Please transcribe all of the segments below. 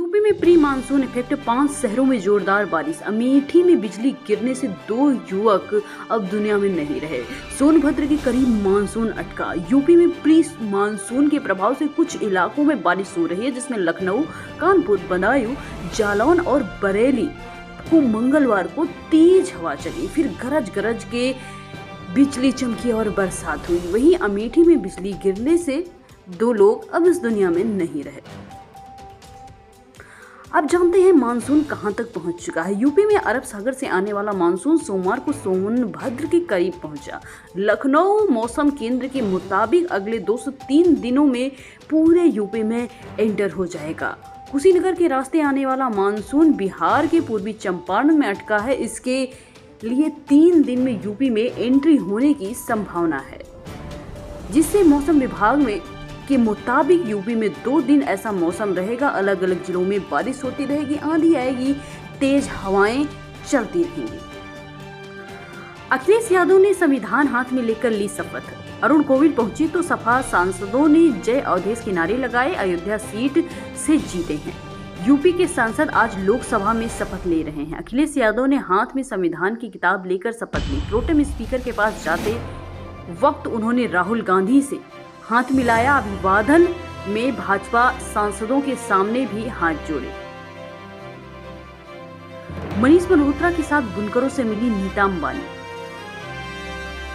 UP में pre monsoon effect, 5 शहरों में जोरदार बारिश। अमेठी में बिजली गिरने से 2 युवक अब दुनिया में नहीं रहे। सोनभद्र के करीब मानसून अटका। यूपी में प्री मानसून के प्रभाव से कुछ इलाकों में बारिश हो रही है, जिसमें लखनऊ, कानपुर, बदायूं, जालौन और बरेली को मंगलवार को तेज हवा चली, फिर गरज के बिजली चमकी और बरसात हुई। वहीं अमेठी में बिजली गिरने से 2 लोग अब इस दुनिया में नहीं रहे। अब जानते हैं मानसून कहां तक पहुंच चुका है। यूपी में अरब सागर से आने वाला मानसून सोमवार को सोनभद्र के करीब पहुंचा। लखनऊ मौसम केंद्र के मुताबिक अगले 2 से 3 दिनों में पूरे यूपी में एंटर हो जाएगा। कुशीनगर के रास्ते आने वाला मानसून बिहार के पूर्वी चंपारण में अटका है। इसके लिए 3 दिन में यूपी में एंट्री होने की संभावना है, जिससे मौसम विभाग के मुताबिक यूपी में 2 दिन ऐसा मौसम रहेगा। अलग अलग जिलों में बारिश होती रहेगी, आंधी आएगी, तेज हवाएं चलती रहेंगी। अखिलेश यादव ने संविधान हाथ में लेकर ली शपथ। अरुण गोविल पहुंचे तो सपा सांसदों ने जय अवधेश के नारे लगाए। अयोध्या सीट से जीते हैं। यूपी के सांसद आज लोकसभा में शपथ ले रहे हैं। अखिलेश यादव ने हाथ में संविधान की किताब लेकर शपथ ली। प्रोटेम स्पीकर के पास जाते वक्त उन्होंने राहुल गांधी से हाथ मिलाया। अभिवादन में भाजपा सांसदों के सामने भी हाथ जोड़े। मनीष मल्होत्रा के साथ बुनकरों से मिली नीता अंबानी।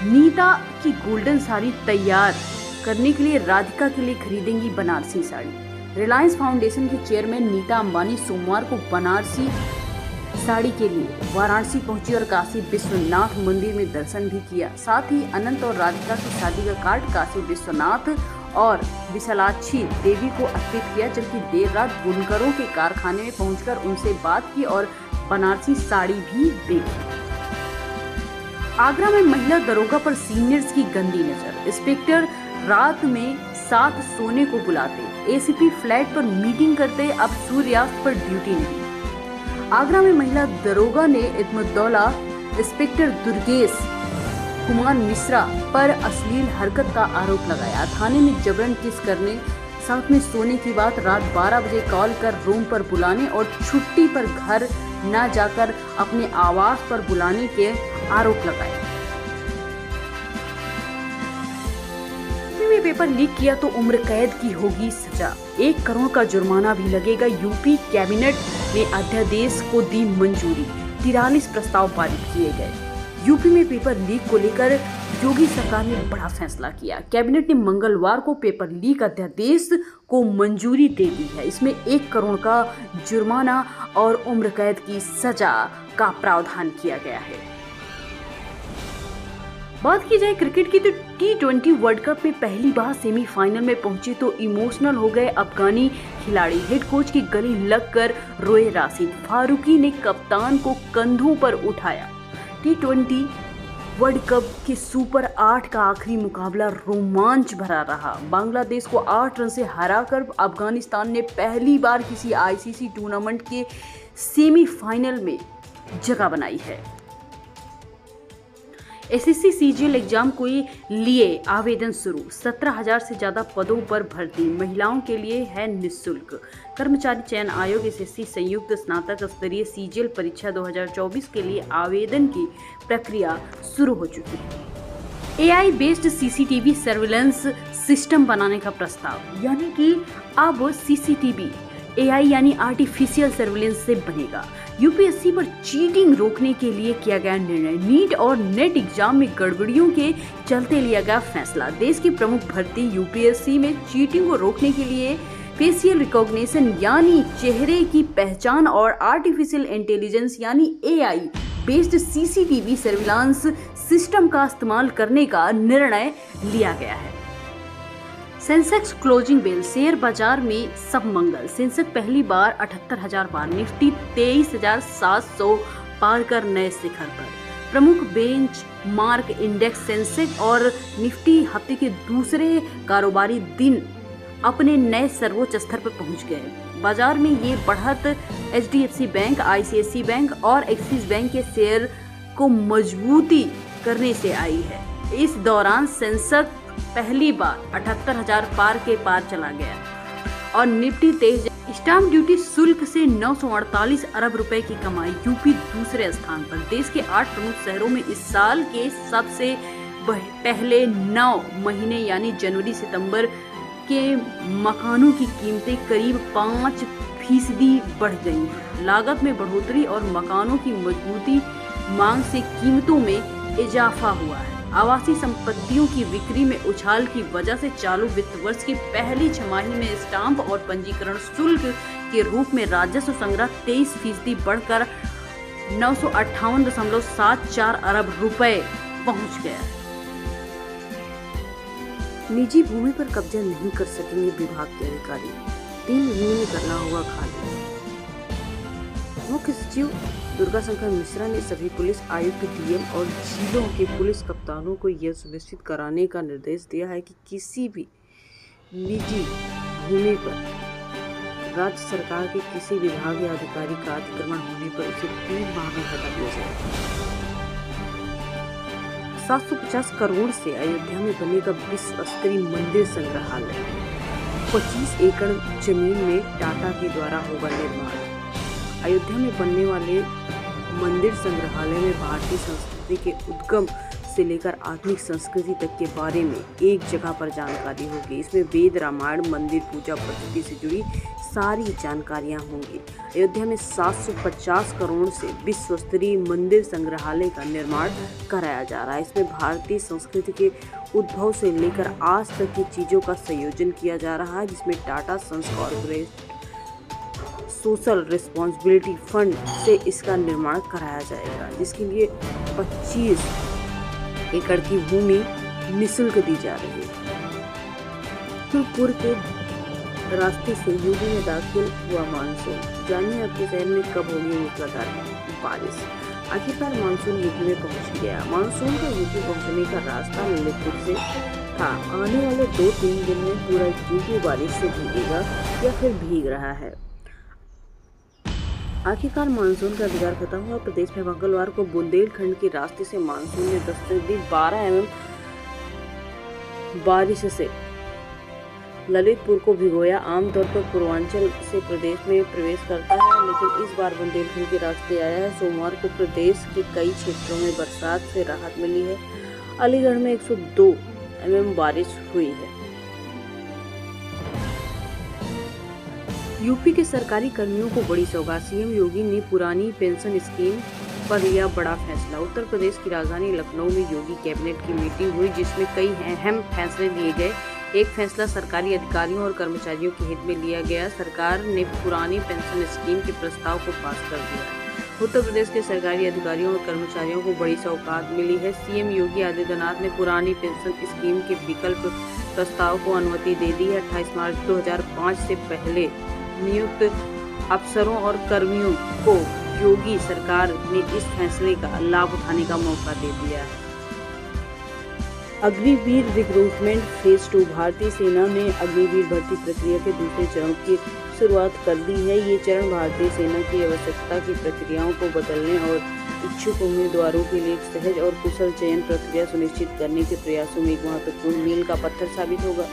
नीता की गोल्डन साड़ी तैयार करने के लिए राधिका के लिए खरीदेंगी बनारसी साड़ी। रिलायंस फाउंडेशन के चेयरमैन नीता अंबानी सोमवार को बनारसी साड़ी के लिए वाराणसी पहुंची और काशी विश्वनाथ मंदिर में दर्शन भी किया। साथ ही अनंत और राधिका की शादी का कार्ड काशी विश्वनाथ और विशालाक्षी देवी को अर्पित किया, जबकि देर रात बुनकरों के कारखाने में पहुंचकर उनसे बात की और बनारसी साड़ी भी देखी। आगरा में महिला दरोगा पर सीनियर्स की गंदी नजर। इंस्पेक्टर रात में साथ सोने को बुलाते, एसीपी फ्लैट पर मीटिंग करते, अब सूर्यास्त पर ड्यूटी नहीं। आगरा में महिला दरोगा ने इत्मुद्दौला इंस्पेक्टर दुर्गेश कुमार मिश्रा पर अश्लील हरकत का आरोप लगाया। थाने में जबरन किस करने, साथ में सोने की बात रात 12 बजे कॉल कर रूम पर बुलाने और छुट्टी पर घर न जाकर अपने आवास पर बुलाने के आरोप लगाए। पेपर लीक किया तो उम्र कैद की होगी सजा। 1 करोड़ का जुर्माना भी लगेगा। यूपी कैबिनेट ने अध्यादेश को दी मंजूरी। 43 प्रस्ताव पारित किए गए। यूपी में पेपर लीक को लेकर योगी सरकार ने बड़ा फैसला किया। कैबिनेट ने मंगलवार को पेपर लीक अध्यादेश को मंजूरी दे दी है। इसमें 1 करोड़ का जुर्माना और उम्र कैद की सजा का प्रावधान किया गया है। बात की जाए क्रिकेट की तो T20 वर्ल्ड कप में पहली बार सेमीफाइनल में पहुंचे तो इमोशनल हो गए अफगानी खिलाड़ी। हेड कोच की गले लगकर रोए राशिद। फारूकी ने कप्तान को कंधों पर उठाया। T20 वर्ल्ड कप के सुपर 8 का आखिरी मुकाबला रोमांच भरा रहा। बांग्लादेश को 8 रन से हराकर अफगानिस्तान ने पहली बार किसी ICC टूर्नामेंट के सेमीफाइनल में जगह बनाई है। SSC CGL एग्जाम को लिए आवेदन शुरू। 17,000 से ज्यादा पदों पर भर्ती। महिलाओं के लिए है निःशुल्क। कर्मचारी चयन आयोग SSC संयुक्त स्नातक स्तरीय CGL परीक्षा 2024 के लिए आवेदन की प्रक्रिया शुरू हो चुकी है। AI based CCTV surveillance system बनाने का प्रस्ताव, यानी कि अब CCTV AI यानी आर्टिफिशियल सर्विलेंस से बनेगा। यूपीएससी पर चीटिंग रोकने के लिए किया गया निर्णय। नीट और नेट एग्जाम में गड़बड़ियों के चलते लिया गया फैसला। देश की प्रमुख भर्ती यूपीएससी में चीटिंग को रोकने के लिए फेशियल रिकॉग्निशन यानी चेहरे की पहचान और आर्टिफिशियल इंटेलिजेंस यानी AI based CCTV surveillance system का इस्तेमाल करने का निर्णय लिया गया है। सेंसेक्स क्लोजिंग बेल, शेयर बाजार में सब मंगल। सेंसेक्स पहली बार 78,000 पार, निफ्टी 23,700 पार कर नए शिखर पर। प्रमुख बेंच मार्क इंडेक्स सेंसेक्स और निफ्टी हफ्ते के दूसरे कारोबारी दिन अपने नए सर्वोच्च स्तर पर पहुंच गए। बाजार में ये बढ़त HDFC बैंक, ICICI बैंक और एक्सिस बैंक के शेयर को मजबूती करने से आई है। इस दौरान सेंसेक्स पहली बार 78,000 पार के पार चला गया और निफ्टी 23 स्टाम्प ड्यूटी शुल्क से 948 अरब रुपए की कमाई, यूपी दूसरे स्थान पर। देश के 8 प्रमुख शहरों में इस साल के सबसे पहले 9 महीने यानी जनवरी सितंबर के मकानों की कीमतें करीब 5% बढ़ गई हैं। लागत में बढ़ोतरी और मकानों की मजबूती मांग से कीमतों में इजाफा हुआ है। आवासीय संपत्तियों की बिक्री में उछाल की वजह से चालू वित्त वर्ष की पहली छमाही में स्टाम्प और पंजीकरण शुल्क के रूप में राजस्व संग्रह 23% बढ़कर 958.74 अरब रुपए पहुंच गया। निजी भूमि पर कब्जा नहीं कर सकेंगे विभाग के अधिकारी, 3 महीने में करना होगा खाली। मुख्य सचिव दुर्गाशंकर मिश्रा ने सभी पुलिस आयुक्त, डीएम और जिलों के पुलिस कप्तानों को यह सुनिश्चित कराने का निर्देश दिया है कि किसी भी निजी भूमि पर राज्य सरकार के किसी विभाग या अधिकारी का अतिक्रमण होने पर उसे 3 माह में हटा दिया जाए। 750 करोड़ से अयोध्या में बनेगा विश्व स्तरीय मंदिर संग्रहालय। 25 एकड़ जमीन में टाटा के द्वारा होगा निर्माण। अयोध्या में बनने वाले मंदिर संग्रहालय में भारतीय संस्कृति के उद्गम से लेकर आधुनिक संस्कृति तक के बारे में एक जगह पर जानकारी होगी। इसमें वेद, रामायण, मंदिर पूजा पद्धति से जुड़ी सारी जानकारियां होंगी। अयोध्या में 750 करोड़ से विश्व स्तरीय मंदिर संग्रहालय का निर्माण कराया जा रहा है। इसमें भारतीय संस्कृति के उद्भव से लेकर आज तक की चीजों का संयोजन किया जा रहा है, जिसमें Tata sons corporate social responsibility fund से इसका निर्माण कराया जाएगा, जिसके लिए 25 एकड़ की भूमि निःशुल्क दी जा रही है। फिर के रास्ते से यूपी में दाखिल हुआ मानसून। जानिए आपके शहर में कब होगी मूसलाधार बारिश। आखिरकार मानसून यूपी में पहुंच गया। मानसून का यूपी पहुंचने का रास्ता ललितपुर से था। आने वाले 2-3 दिन में पूरा यूपी बारिश से भीगेगा या फिर भीग रहा है। आखिरकार मानसून का इंतजार खत्म हुआ। प्रदेश में मंगलवार को बुंदेलखंड के रास्ते से मानसून ने दस्तक दी। 12 mm बारिश से ललितपुर को भिगोया। आमतौर पर पूर्वांचल से प्रदेश में प्रवेश करता है, लेकिन इस बार बुंदेलखंड के रास्ते आया है। सोमवार को प्रदेश के कई क्षेत्रों में बरसात से राहत मिली है। अलीगढ़ में 102 mm बारिश हुई है। यूपी के सरकारी कर्मियों को बड़ी सौगात। सीएम योगी ने पुरानी पेंशन स्कीम पर लिया बड़ा फैसला। उत्तर प्रदेश की राजधानी लखनऊ में योगी कैबिनेट की मीटिंग हुई, जिसमें कई अहम फैसले लिए गए। एक फैसला सरकारी अधिकारियों और कर्मचारियों के हित में लिया गया। सरकार ने पुरानी पेंशन स्कीम के प्रस्ताव को पास कर दिया। उत्तर प्रदेश के सरकारी अधिकारियों और कर्मचारियों को बड़ी सौगात मिली है। सीएम योगी आदित्यनाथ ने पुरानी पेंशन स्कीम के विकल्प प्रस्ताव को अनुमति दे दी है। 28 मार्च 2005 से पहले नियुक्त अफसरों और कर्मियों को योगी सरकार ने इस फैसले का लाभ उठाने का मौका दे दिया है। Agniveer recruitment phase 2। भारतीय सेना में अग्निवीर भर्ती प्रक्रिया के दूसरे चरण की शुरुआत कर दी है। ये चरण भारतीय सेना की आवश्यकता की प्रक्रियाओं को बदलने और इच्छुक उम्मीदवारों के लिए एक सहज और कुशल चयन प्रक्रिया सुनिश्चित करने के प्रयासों में एक महत्वपूर्ण मील का पत्थर साबित होगा।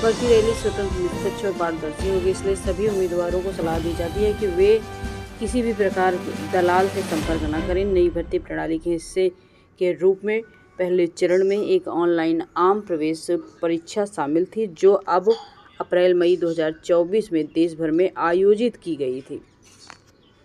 भर्ती रैली स्वतंत्र, निष्पक्ष और पारदर्शी होगी, इसलिए सभी उम्मीदवारों को सलाह दी जाती है कि वे किसी भी प्रकार के दलाल से संपर्क न करें। नई भर्ती प्रणाली के हिस्से के रूप में पहले चरण में एक ऑनलाइन आम प्रवेश परीक्षा शामिल थी, जो अब अप्रैल-मई 2024 में देश भर में आयोजित की गई थी।